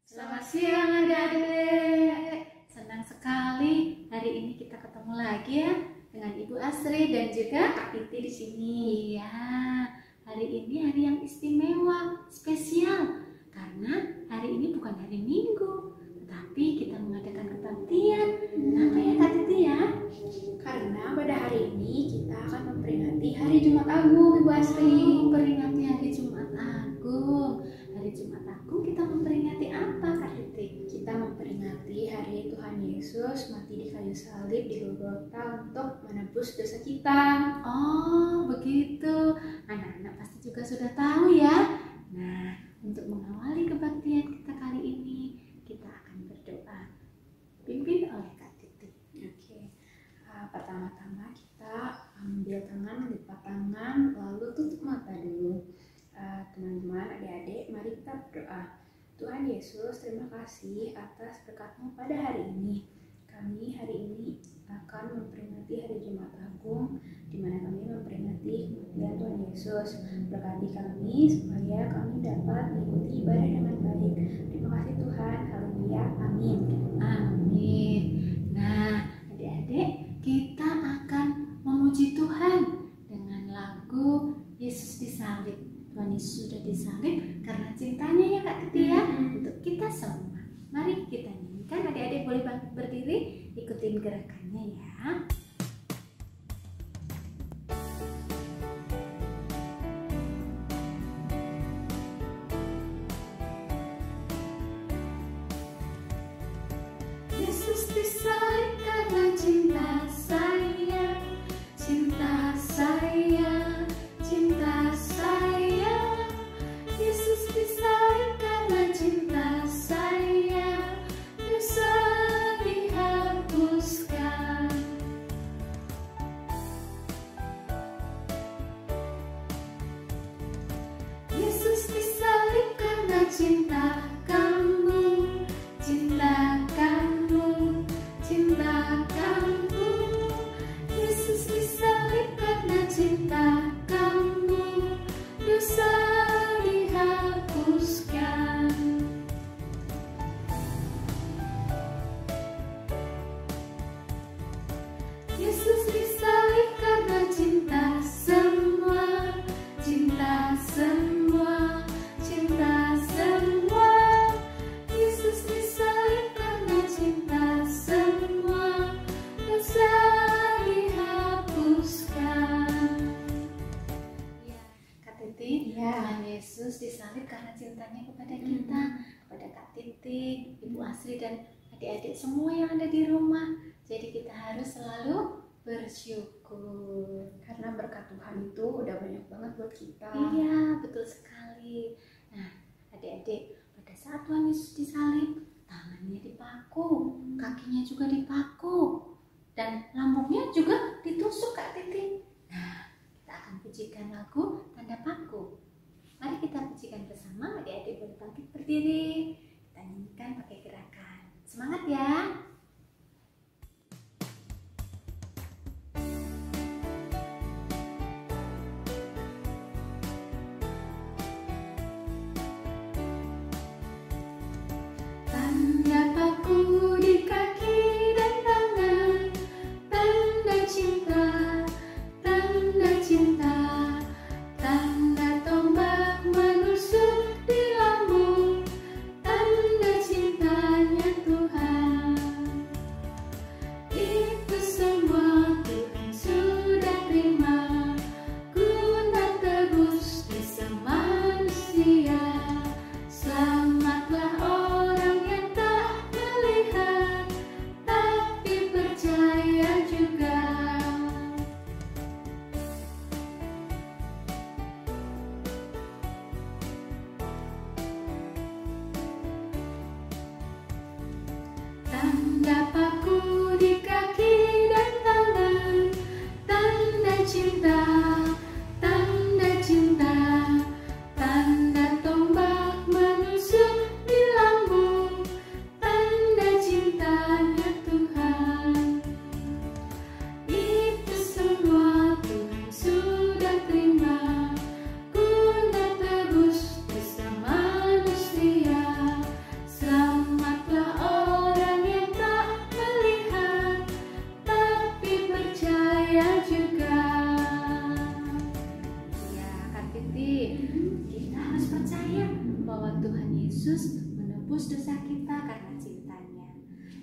Selamat siang adik-adik. Senang sekali hari ini kita ketemu lagi ya dengan Ibu Asri dan juga Kak Titi di sini. Iya, hari ini hari yang istimewa, spesial karena hari ini bukan hari Minggu, tetapi kita mengadakan kebaktian. Kenapa ya Kak Titi ya? Karena pada hari ini kita akan memperingati Hari Jumat Agung, Ibu Asri. Memperingati Hari Jumat Agung. Hari Jumat Agung kita memperingati apa Kak Titi? Kita memperingati hari Tuhan Yesus mati di kayu salib di Golgota untuk menebus dosa kita. Oh, begitu. Anak-anak pasti juga sudah tahu ya. Nah, untuk mengawali kebaktian kita kali ini, kita akan berdoa. Pimpin oleh Kak Titi. Oke. Pertama-tama kita ambil tangan, lipat tangan, lalu tutup mata dulu. Teman-teman, adik-adik, mari kita berdoa. Tuhan Yesus, terima kasih atas berkat-Mu pada hari ini. Kami hari ini akan memperingati Hari Jumat Agung, di mana kami memperingati kematian Tuhan Yesus. Berkati kami supaya kami dapat mengikuti ibadah dengan baik. Terima kasih Tuhan, haleluya, amin. Amin. Nah, adik-adik, kita akan memuji Tuhan dengan lagu Yesus disalib. Tuhan Yesus sudah disalib karena cintanya ya Kak Titi ya, untuk kita semua. Mari kita nyanyikan, adik-adik boleh bangkit berdiri, ikutin gerakannya ya. Yesus disalib karena cinta saya, cinta saya, cinta saya. Yesus disalib karena cinta saya, dosa dihapuskan. Yesus disalib karena cinta kamu, cinta kamu, cinta kamu. Yesus disalib karena cinta kamu, dosa dihapuskan. Yesus disalib karena cinta semua, cinta semua, cinta semua. Yesus disalib karena cinta semua, dosa dihapuskan. Ya, Kak Titi, Tuhan Yesus disalib karena cintanya kepada kita, kepada Kak Titi, Ibu Asri dan adik-adik semua yang ada di rumah. Jadi kita harus selalu bersyukur. Karena berkat Tuhan itu udah banyak banget buat kita. Iya, betul sekali. Nah, adik-adik, pada saat Tuhan Yesus disalib, tangannya dipaku, kakinya juga dipaku, dan lambungnya juga ditusuk Kak Titi. Nah, kita akan pujikan lagu Tanda Paku. Mari kita pujikan bersama, adik-adik boleh bangkit berdiri. Kita nyanyikan pakai gerakan. Semangat ya! Tanda paku di kaki dan tangan, tanda cinta, tanda cinta, tanda tombak menusuk di lambung, tanda cintanya Tuhan. Itu semua Tuhan sudah terima, guna tebus dosa manusia. Selamatlah orang yang tak melihat, tapi percaya juga. Tanda paku di kaki dan tangan, tanda cinta, tanda cinta, tanda tombak menusuk di lambung, tanda cintanya Tuhan. Itu semua Tuhan sudah terima, guna tebus dosa manusia. Selamat juga. Ya, Kak Titi, kita harus percaya bahwa Tuhan Yesus menebus dosa kita karena cintanya.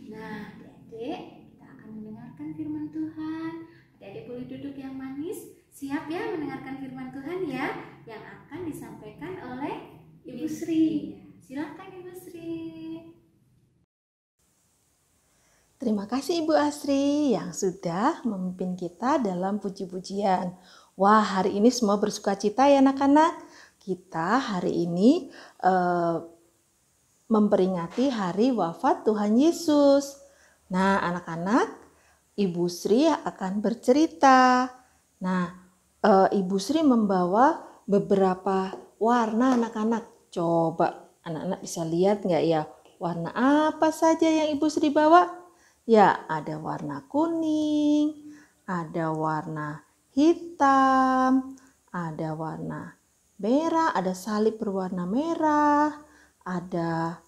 Nah, adik-adik, kita akan mendengarkan firman Tuhan. Adik-adik boleh duduk yang manis, siap ya mendengarkan firman Tuhan ya, yang akan disampaikan oleh Ibu Sri. Silakan Ibu Sri. Terima kasih Ibu Asri yang sudah memimpin kita dalam puji-pujian. Wah, hari ini semua bersukacita ya anak-anak. Kita hari ini memperingati hari wafat Tuhan Yesus. Nah, anak-anak, Ibu Sri akan bercerita. Nah, Ibu Sri membawa beberapa warna anak-anak. Coba anak-anak bisa lihat nggak ya? Warna apa saja yang Ibu Sri bawa? Ya, ada warna kuning, ada warna hitam, ada warna merah, ada salib berwarna merah, ada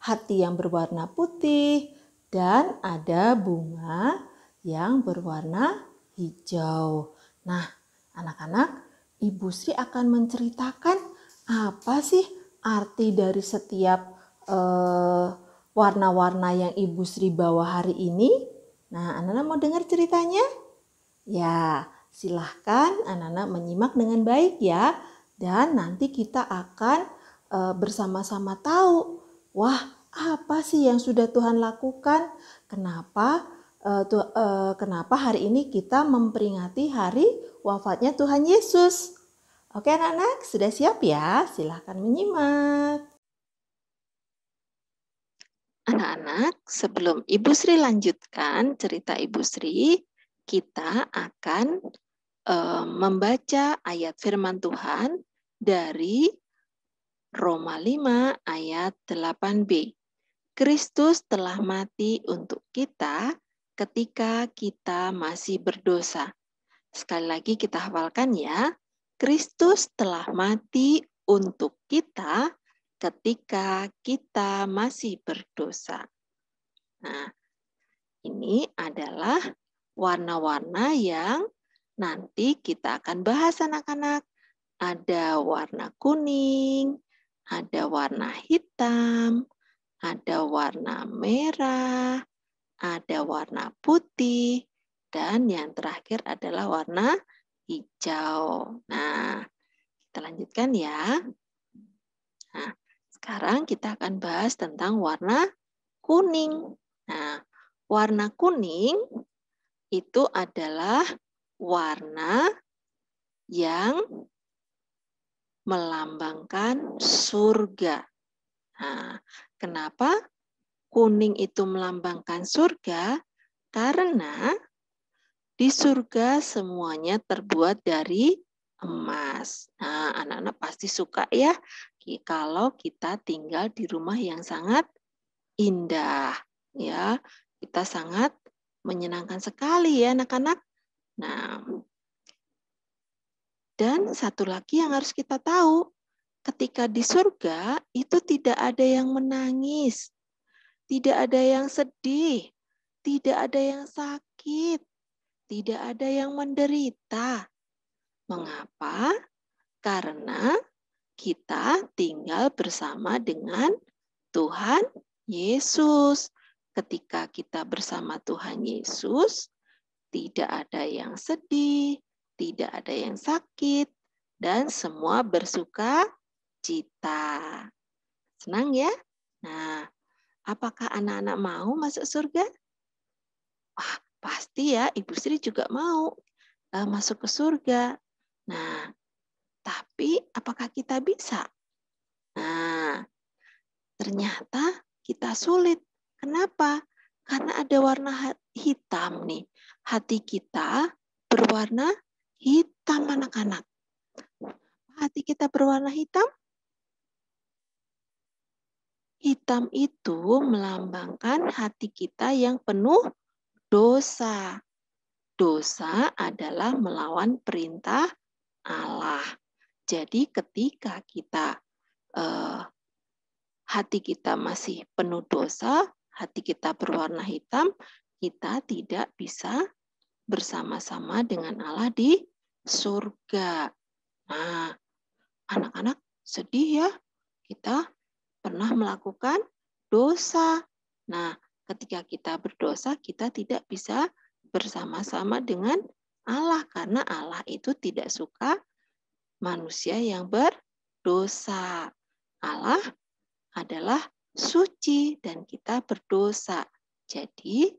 hati yang berwarna putih, dan ada bunga yang berwarna hijau. Nah, anak-anak, Ibu Sri akan menceritakan apa sih arti dari setiap warna-warna yang Ibu Sri bawa hari ini. Nah, anak-anak mau dengar ceritanya? Ya, silahkan anak-anak menyimak dengan baik ya. Dan nanti kita akan bersama-sama tahu, wah apa sih yang sudah Tuhan lakukan? Kenapa hari ini kita memperingati hari wafatnya Tuhan Yesus? Oke anak-anak, sudah siap ya? Silahkan menyimak. Anak-anak, sebelum Ibu Sri lanjutkan cerita Ibu Sri, kita akan membaca ayat firman Tuhan dari Roma 5 ayat 8b. Kristus telah mati untuk kita ketika kita masih berdosa. Sekali lagi kita hafalkan ya. Kristus telah mati untuk kita ketika kita masih berdosa. Nah, ini adalah warna-warna yang nanti kita akan bahas anak-anak. Ada warna kuning, ada warna hitam, ada warna merah, ada warna putih, dan yang terakhir adalah warna hijau. Nah, kita lanjutkan ya. Nah, sekarang kita akan bahas tentang warna kuning. Nah, warna kuning itu adalah warna yang melambangkan surga. Nah, kenapa kuning itu melambangkan surga? Karena di surga semuanya terbuat dari emas. Nah, anak-anak pasti suka ya kalau kita tinggal di rumah yang sangat indah. Ya, kita sangat menyenangkan sekali ya anak-anak. Nah, dan satu lagi yang harus kita tahu, ketika di surga itu tidak ada yang menangis, tidak ada yang sedih, tidak ada yang sakit, tidak ada yang menderita. Mengapa? Karena kita tinggal bersama dengan Tuhan Yesus. Ketika kita bersama Tuhan Yesus, tidak ada yang sedih, tidak ada yang sakit, dan semua bersuka cita. Senang ya? Nah, apakah anak-anak mau masuk surga? Wah, pasti ya, Ibu Sri juga mau masuk ke surga. Nah, tapi apakah kita bisa? Nah, ternyata kita sulit. Kenapa? Karena ada warna hitam nih. Hati kita berwarna hitam anak-anak. Hati kita berwarna hitam? Hitam itu melambangkan hati kita yang penuh dosa. Dosa adalah melawan perintah Allah. Jadi ketika kita hati kita masih penuh dosa, hati kita berwarna hitam, kita tidak bisa bersama-sama dengan Allah di surga. Nah, anak-anak sedih ya, kita pernah melakukan dosa. Nah, ketika kita berdosa, kita tidak bisa bersama-sama dengan Allah karena Allah itu tidak suka manusia yang berdosa. Allah adalah suci dan kita berdosa. Jadi,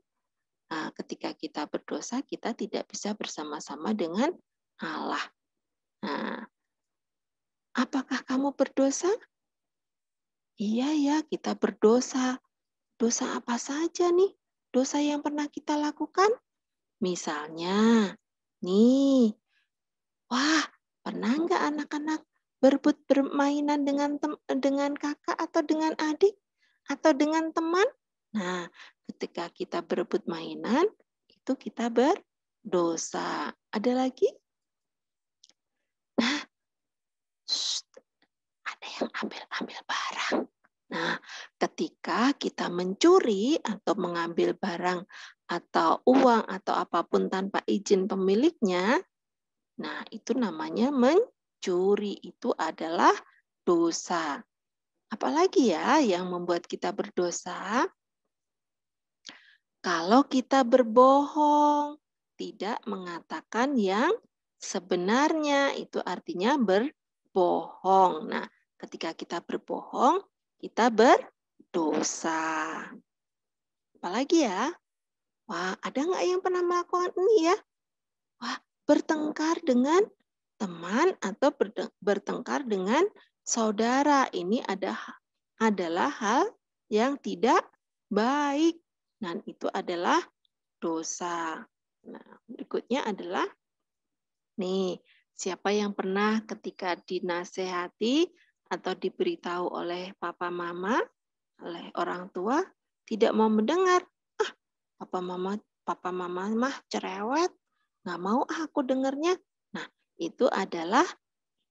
ketika kita berdosa, kita tidak bisa bersama-sama dengan Allah. Nah, apakah kamu berdosa? Iya ya, kita berdosa. Dosa apa saja nih? Dosa yang pernah kita lakukan? Misalnya, nih, wah, pernah nggak anak-anak berebut bermainan dengan kakak atau dengan adik atau dengan teman? Nah, ketika kita berebut mainan, itu kita berdosa. Ada lagi? Nah, ada yang ambil barang. Nah, ketika kita mencuri atau mengambil barang atau uang atau apapun tanpa izin pemiliknya, nah itu namanya mencuri. Itu adalah dosa. Apalagi ya yang membuat kita berdosa? Kalau kita berbohong, tidak mengatakan yang sebenarnya, itu artinya berbohong. Nah, ketika kita berbohong, kita berdosa. Apalagi ya? Wah, ada nggak yang pernah melakukan ini ya? Wah, bertengkar dengan teman atau bertengkar dengan saudara. Ini adalah hal yang tidak baik. Dan itu adalah dosa. Nah, berikutnya adalah, nih, siapa yang pernah ketika dinasehati atau diberitahu oleh papa mama, oleh orang tua, tidak mau mendengar. Papa mama mah cerewet, nggak mau aku dengarnya. Nah, itu adalah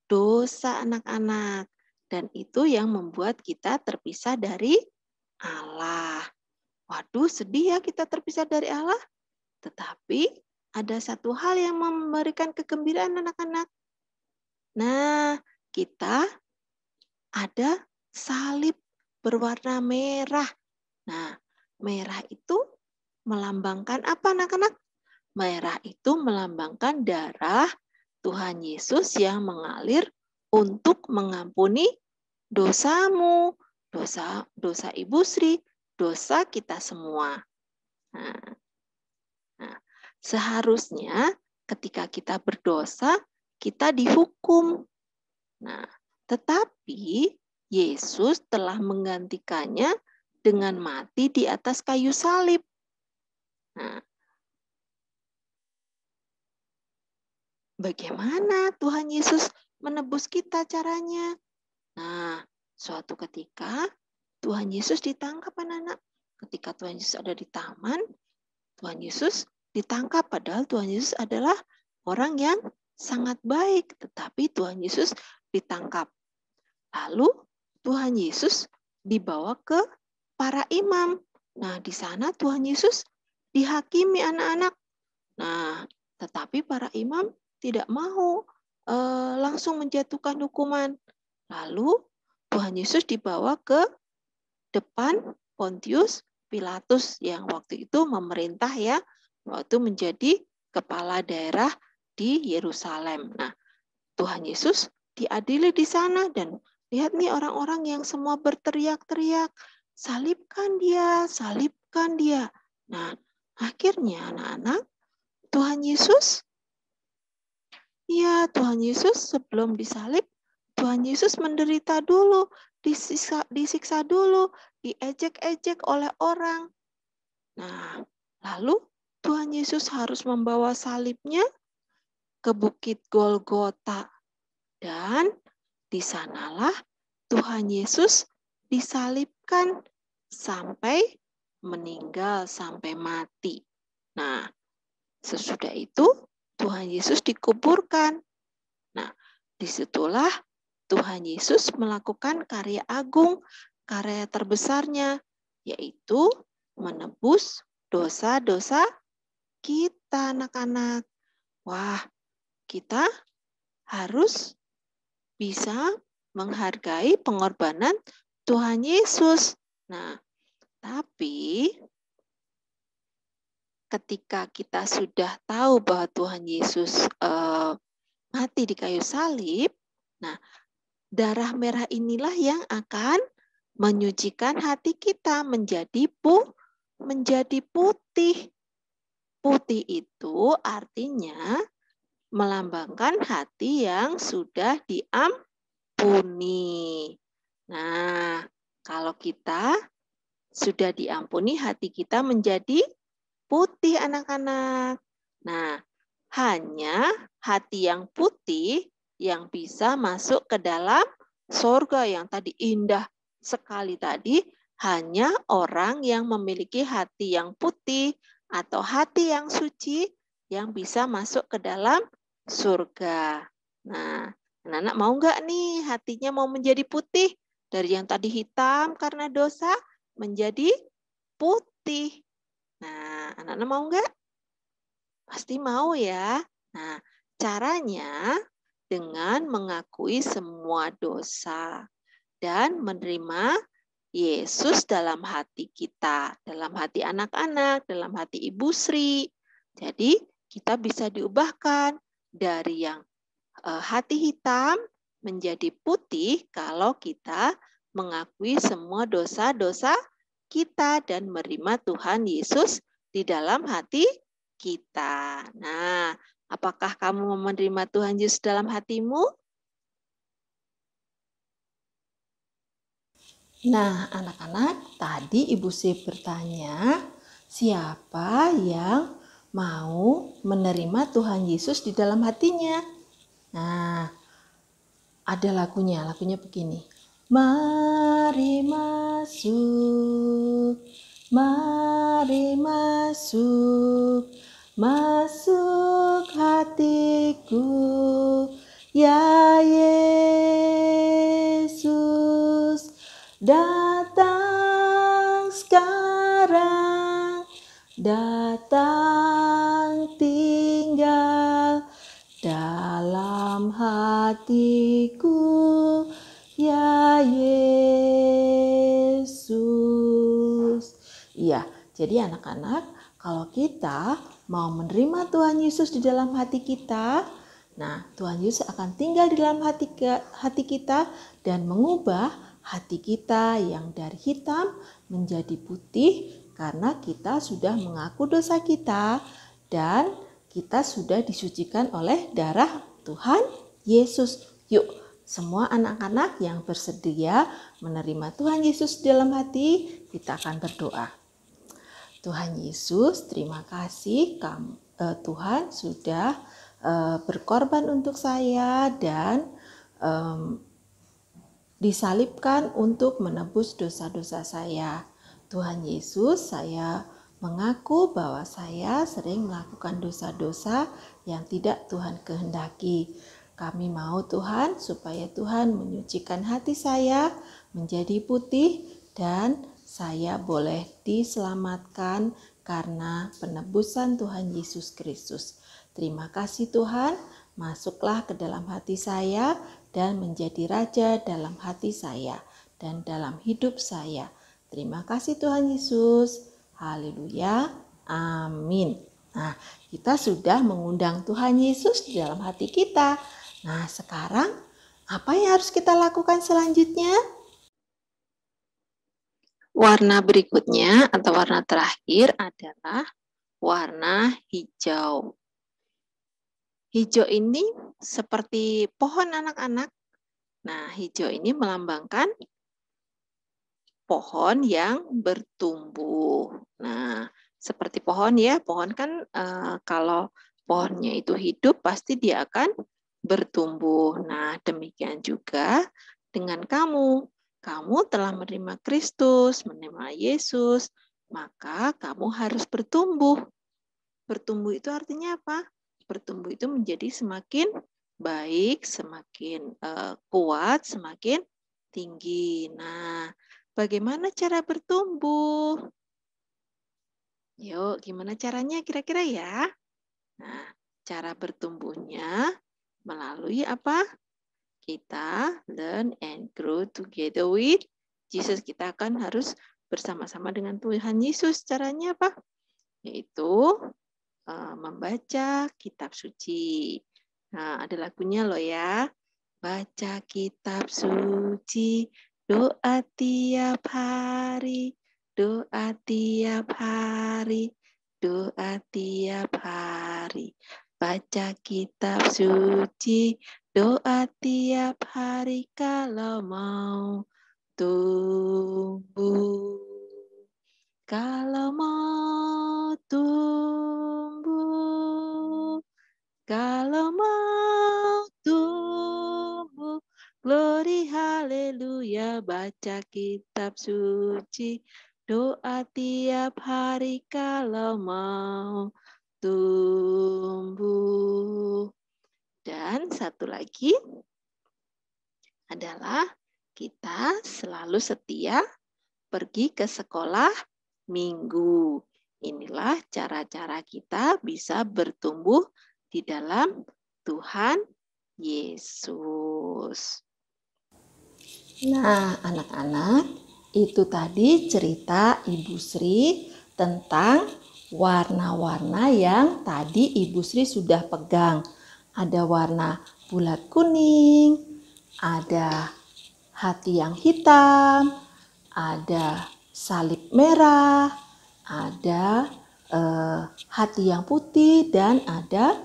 dosa anak-anak. Dan itu yang membuat kita terpisah dari Allah. Waduh, sedih ya kita terpisah dari Allah. Tetapi ada satu hal yang memberikan kegembiraan anak-anak. Nah, kita ada salib berwarna merah. Nah, merah itu melambangkan apa anak-anak? Merah itu melambangkan darah Tuhan Yesus yang mengalir untuk mengampuni dosamu, dosa Ibu Sri, dosa kita semua. Nah, seharusnya ketika kita berdosa, kita dihukum. Nah, tetapi Yesus telah menggantikannya dengan mati di atas kayu salib. Nah, bagaimana Tuhan Yesus menebus kita caranya? Nah, suatu ketika Tuhan Yesus ditangkap anak-anak. Ketika Tuhan Yesus ada di taman, Tuhan Yesus ditangkap. Padahal Tuhan Yesus adalah orang yang sangat baik. Tetapi Tuhan Yesus ditangkap. Lalu Tuhan Yesus dibawa ke para imam. Nah, di sana Tuhan Yesus dihakimi anak-anak. Nah, tetapi para imam tidak mau langsung menjatuhkan hukuman. Lalu Tuhan Yesus dibawa ke depan Pontius Pilatus yang waktu itu memerintah ya, waktu menjadi kepala daerah di Yerusalem. Nah, Tuhan Yesus diadili di sana dan lihat nih orang-orang yang semua berteriak-teriak, salibkan dia, salibkan dia. Nah, akhirnya anak-anak, Tuhan Yesus sebelum disalib, Tuhan Yesus menderita dulu, disiksa dulu, diejek-ejek oleh orang. Nah, lalu Tuhan Yesus harus membawa salibnya ke Bukit Golgota. Dan di sanalah Tuhan Yesus disalibkan sampai meninggal, sampai mati. Nah, sesudah itu Tuhan Yesus dikuburkan. Nah, disitulah Tuhan Yesus melakukan karya agung, karya terbesarnya, yaitu menebus dosa-dosa kita, anak-anak. Wah, kita harus bisa menghargai pengorbanan Tuhan Yesus. Nah, tapi ketika kita sudah tahu bahwa Tuhan Yesus mati di kayu salib, nah darah merah inilah yang akan menyucikan hati kita menjadi putih. Putih itu artinya melambangkan hati yang sudah diampuni. Nah, kalau kita sudah diampuni, hati kita menjadi putih, anak-anak. Nah, hanya hati yang putih yang bisa masuk ke dalam surga yang tadi indah sekali tadi, hanya orang yang memiliki hati yang putih atau hati yang suci yang bisa masuk ke dalam surga. Nah, anak-anak mau nggak nih hatinya mau menjadi putih? Dari yang tadi hitam karena dosa menjadi putih. Nah, anak-anak mau nggak? Pasti mau ya. Nah, caranya dengan mengakui semua dosa dan menerima Yesus dalam hati kita, dalam hati anak-anak, dalam hati Ibu Sri. Jadi, kita bisa diubahkan dari yang hati hitam menjadi putih kalau kita mengakui semua dosa-dosa kita dan menerima Tuhan Yesus di dalam hati kita. Nah, apakah kamu menerima Tuhan Yesus dalam hatimu? Nah, anak-anak, tadi Ibu Sri bertanya, siapa yang mau menerima Tuhan Yesus di dalam hatinya? Nah, ada lagunya begini. Mari masuk, masuk hatiku, ya Yesus. Datang sekarang, datang tinggal dalam hatiku, ya Yesus. Iya, jadi anak-anak, kalau kita mau menerima Tuhan Yesus di dalam hati kita, nah Tuhan Yesus akan tinggal di dalam hati kita dan mengubah hati kita yang dari hitam menjadi putih karena kita sudah mengaku dosa kita dan kita sudah disucikan oleh darah Tuhan Yesus. Yuk, semua anak-anak yang bersedia menerima Tuhan Yesus dalam hati, kita akan berdoa. Tuhan Yesus, terima kasih Tuhan sudah berkorban untuk saya dan disalibkan untuk menebus dosa-dosa saya. Tuhan Yesus, saya mengaku bahwa saya sering melakukan dosa-dosa yang tidak Tuhan kehendaki. Kami mau Tuhan supaya Tuhan menyucikan hati saya menjadi putih dan saya boleh diselamatkan karena penebusan Tuhan Yesus Kristus. Terima kasih Tuhan, masuklah ke dalam hati saya dan menjadi raja dalam hati saya dan dalam hidup saya. Terima kasih Tuhan Yesus. Haleluya. Amin. Nah, kita sudah mengundang Tuhan Yesus di dalam hati kita. Nah, sekarang apa yang harus kita lakukan selanjutnya? Warna berikutnya atau warna terakhir adalah warna hijau. Hijau ini seperti pohon anak-anak. Nah, hijau ini melambangkan pohon yang bertumbuh. Nah, seperti pohon ya, pohon kan kalau pohonnya itu hidup pasti dia akan bertumbuh. Nah, demikian juga dengan kamu. Kamu telah menerima Kristus, menerima Yesus, maka kamu harus bertumbuh. Bertumbuh itu artinya apa? Bertumbuh itu menjadi semakin baik, semakin kuat, semakin tinggi. Nah, bagaimana cara bertumbuh? Yuk, gimana caranya kira-kira ya? Nah, cara bertumbuhnya melalui apa? Kita learn and grow together with Jesus. Kita akan harus bersama-sama dengan Tuhan Yesus. Caranya apa? Yaitu membaca kitab suci. Nah, ada lagunya loh ya. Baca kitab suci, doa tiap hari, doa tiap hari, doa tiap hari. Baca kitab suci, doa tiap hari kalau mau tumbuh. Kalau mau tumbuh, kalau mau tumbuh, glory haleluya, baca kitab suci, doa tiap hari kalau mau tumbuh. Dan satu lagi adalah kita selalu setia pergi ke sekolah minggu. Inilah cara-cara kita bisa bertumbuh di dalam Tuhan Yesus. Nah, anak-anak, itu tadi cerita Ibu Sri tentang warna-warna yang tadi Ibu Sri sudah pegang. Ada warna bulat kuning, ada hati yang hitam, ada salib merah, ada hati yang putih, dan ada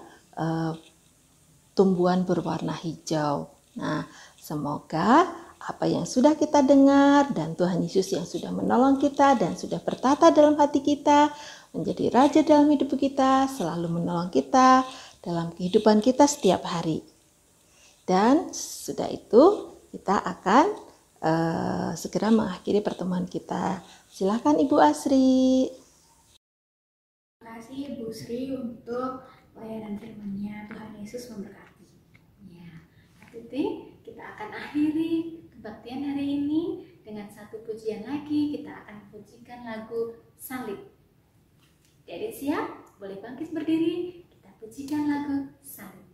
tumbuhan berwarna hijau. Nah, semoga apa yang sudah kita dengar dan Tuhan Yesus yang sudah menolong kita dan sudah bertata dalam hati kita, menjadi raja dalam hidup kita, selalu menolong kita dalam kehidupan kita setiap hari. Dan sudah itu kita akan segera mengakhiri pertemuan kita. Silakan Ibu Asri. Terima kasih Ibu Sri untuk pelayanan firman-Nya. Tuhan Yesus memberkati. Ya, Titi, kita akan akhiri kebaktian hari ini dengan satu pujian lagi. Kita akan pujikan lagu Salib. Jadi siap? Boleh bangkit berdiri. Kita pujikan lagu Salib.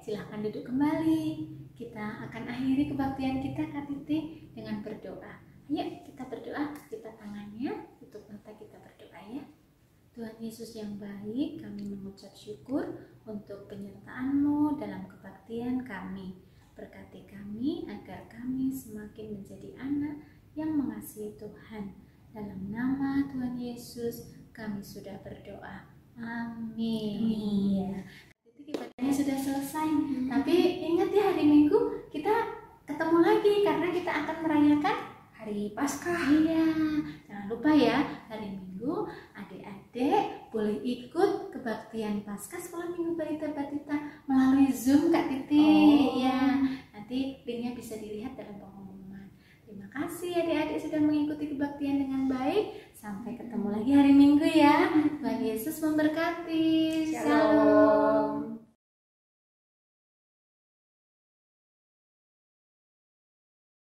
Silahkan duduk kembali. Kita akan akhiri kebaktian kita Kak Titi dengan berdoa. Ayo kita berdoa, kita tangannya, tutup mata, kita berdoa ya. Tuhan Yesus yang baik, kami mengucap syukur untuk penyertaan-Mu dalam kebaktian kami. Berkati kami agar kami semakin menjadi anak yang mengasihi Tuhan. Dalam nama Tuhan Yesus kami sudah berdoa. Amin. Ya. Kebaktiannya sudah selesai. Tapi ingat ya, hari Minggu kita ketemu lagi karena kita akan merayakan hari Paskah. Iya, jangan lupa ya, hari Minggu adik-adik boleh ikut kebaktian Paskah Sekolah Minggu Balita Batita melalui Zoom Kak Titi. Ya, nanti Nanti linknya bisa dilihat dalam pengumuman. Terima kasih adik-adik sudah mengikuti kebaktian dengan baik. Sampai ketemu lagi hari Minggu ya. Tuhan Yesus memberkati. Shalom.